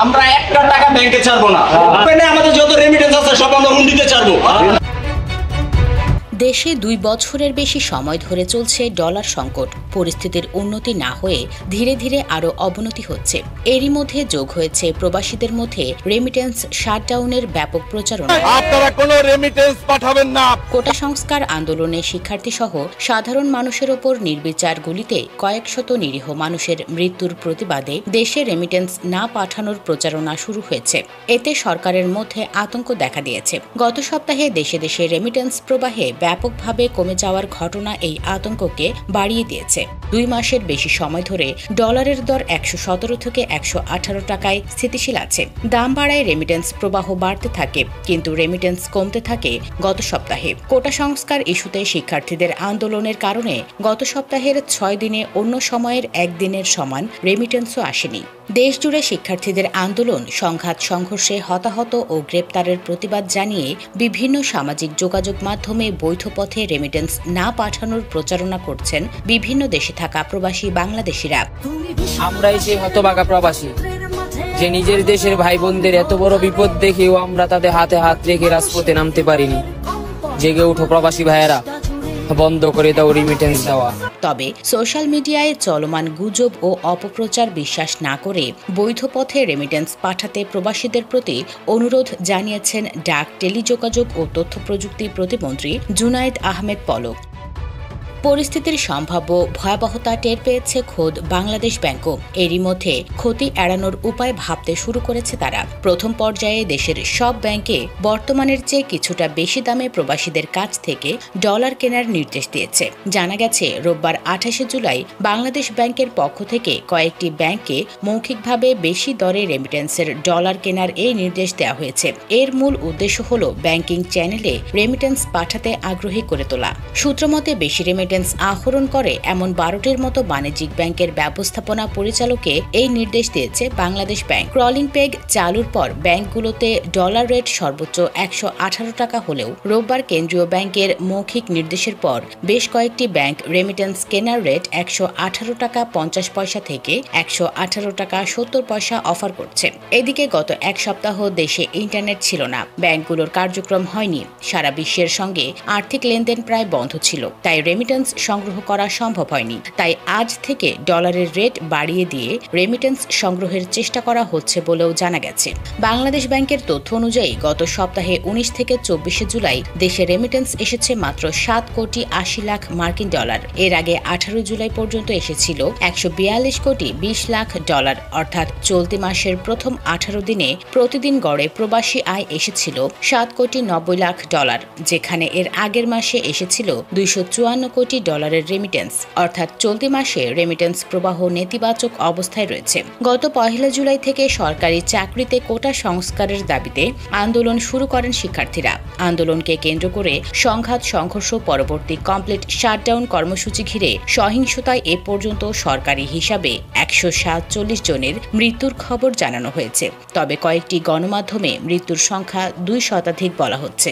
আমরা একটা টাকা ব্যাংকে ছাড়বো না। আমাদের যত রেমিটেন্স আছে সব আমরা হুন্ডিতে ছাড়বো। দেশে 2 বছরের বেশি সময় ধরে চলছে ডলার সংকট। পরিস্থিতির উন্নতি না হয়ে ধীরে ধীরে আরও অবনতি হচ্ছে। এরই মধ্যে যোগ হয়েছে প্রবাসীদের মধ্যে রেমিটেন্স শাটডাউনের ব্যাপক প্রচারণা। আপনারা কোনো রেমিটেন্স পাঠাবেন না। কোটা সংস্কার আন্দোলনে শিক্ষার্থী সহ সাধারণ মানুষের ওপর নির্বিচার গুলিতে কয়েকশত নিরীহ মানুষের মৃত্যুর প্রতিবাদে দেশে রেমিটেন্স না পাঠানোর প্রচারণা শুরু হয়েছে। এতে সরকারের মধ্যে আতঙ্ক দেখা দিয়েছে। গত সপ্তাহে দেশে দেশে রেমিটেন্স প্রবাহে ব্যাপকভাবে কমে যাওয়ার ঘটনা এই আতঙ্ককে বাড়িয়ে দিয়েছে। 2 মাসের বেশি সময় ধরে ডলারের দর 117 থেকে 118 টাকায় স্থিতিশীল আছে। দাম বাড়ায় রেমিটেন্স প্রবাহ বাড়তে থাকে, কিন্তু রেমিটেন্স কমতে থাকে গত সপ্তাহে। কোটা সংস্কার ইস্যুতে শিক্ষার্থীদের আন্দোলনের কারণে গত সপ্তাহের 6 দিনে অন্য সময়ের 1 দিনের সমান রেমিটেন্সও আসেনি। দেশজুড়ে শিক্ষার্থীদের আন্দোলন, সংঘাত, সংঘর্ষে হতাহত ও গ্রেপ্তারের প্রতিবাদ জানিয়ে বিভিন্ন সামাজিক যোগাযোগ মাধ্যমে বৈধ পথে রেমিটেন্স না পাঠানোর প্রচারণা করছেন বিভিন্ন দেশে থাকা প্রবাসী বাংলাদেশিরা। আমরাই সেই হতভাগা প্রবাসী যে নিজের দেশের ভাই বোনদের এত বড় বিপদ দেখেও আমরা তাদের হাতে হাত রেখে রাজপথে নামতে পারিনি। জেগে উঠো প্রবাসী ভাইয়েরা, বন্ধ করে দাও রেমিটেন্স দেওয়া। তবে সোশ্যাল মিডিয়ায় চলমান গুজব ও অপপ্রচার বিশ্বাস না করে বৈধ পথে রেমিটেন্স পাঠাতে প্রবাসীদের প্রতি অনুরোধ জানিয়েছেন ডাক, টেলিযোগাযোগ ও তথ্য প্রযুক্তি প্রতিমন্ত্রী জুনায়েদ আহমেদ পলক। পরিস্থিতির সম্ভাব্য ভয়াবহতা টের পেয়েছে খোদ বাংলাদেশ ব্যাংকও। এরই মধ্যে ক্ষতি এড়ানোর উপায় ভাবতে শুরু করেছে তারা। প্রথম পর্যায়ে দেশের সব ব্যাংকে বর্তমানের চেয়ে কিছুটা বেশি দামে প্রবাসীদের কাছ থেকে ডলার কেনার নির্দেশ দিয়েছে। জানা গেছে, রোববার 28 জুলাই বাংলাদেশ ব্যাংকের পক্ষ থেকে কয়েকটি ব্যাংকে মৌখিকভাবে বেশি দরে রেমিটেন্সের ডলার কেনার এই নির্দেশ দেওয়া হয়েছে। এর মূল উদ্দেশ্য হল ব্যাংকিং চ্যানেলে রেমিটেন্স পাঠাতে আগ্রহী করে তোলা। সূত্রমতে বেশি রেমিটেন্স আহরণ করে এমন 12টির মতো বাণিজ্যিক ব্যাংকের ব্যবস্থাপনা পরিচালককে এই নির্দেশ দিয়েছে বাংলাদেশ ব্যাংক। ক্রলিং পেগ চালুর পর ব্যাংকগুলোতে ডলার রেট সর্বোচ্চ 118 টাকা হলেও রোববার কেন্দ্রীয় ব্যাংকের মৌখিক নির্দেশের পর বেশ কয়েকটি ব্যাংক রেমিটেন্স কেনার রেট 118 টাকা 50 পয়সা থেকে 118 টাকা 70 পয়সা অফার করছে। এদিকে গত 1 সপ্তাহ দেশে ইন্টারনেট ছিল না, ব্যাংকগুলোর কার্যক্রম হয়নি। সারা বিশ্বের সঙ্গে আর্থিক লেনদেন প্রায় বন্ধ ছিল, তাই রেমিটেন্স সংগ্রহ করা সম্ভব হয়নি। তাই আজ থেকে ডলারের রেট বাড়িয়ে দিয়ে রেমিটেন্স সংগ্রহের চেষ্টা করা হচ্ছে বলেও জানা গেছে। বাংলাদেশ ব্যাংকের তথ্য অনুযায়ী গত সপ্তাহে 19 থেকে 24 জুলাই দেশে রেমিটেন্স এসেছে মাত্র 7 কোটি 80 লাখ মার্কিন ডলার। এর আগে 18 জুলাই পর্যন্ত এসেছিল 142 কোটি 20 লাখ ডলার। অর্থাৎ চলতি মাসের প্রথম 18 দিনে প্রতিদিন গড়ে প্রবাসী আয় এসেছিল 7 কোটি 90 লাখ ডলার, যেখানে এর আগের মাসে এসেছিল 254 কোটি ডলারের রেমিটেন্স। অর্থাৎ চলতি মাসে রেমিটেন্স প্রবাহ নেতিবাচক অবস্থায় রয়েছে। গত 1 জুলাই থেকে সরকারি চাকরিতে কোটা সংস্কারের দাবিতে আন্দোলন শুরু করেন শিক্ষার্থীরা। আন্দোলনকে কেন্দ্র করে সংঘাত, সংঘর্ষ, পরবর্তী কমপ্লিট শাটডাউন কর্মসূচি ঘিরে সহিংসতায় এ পর্যন্ত সরকারি হিসাবে 147 জনের মৃত্যুর খবর জানানো হয়েছে। তবে কয়েকটি গণমাধ্যমে মৃত্যুর সংখ্যা 2 শতাধিক বলা হচ্ছে।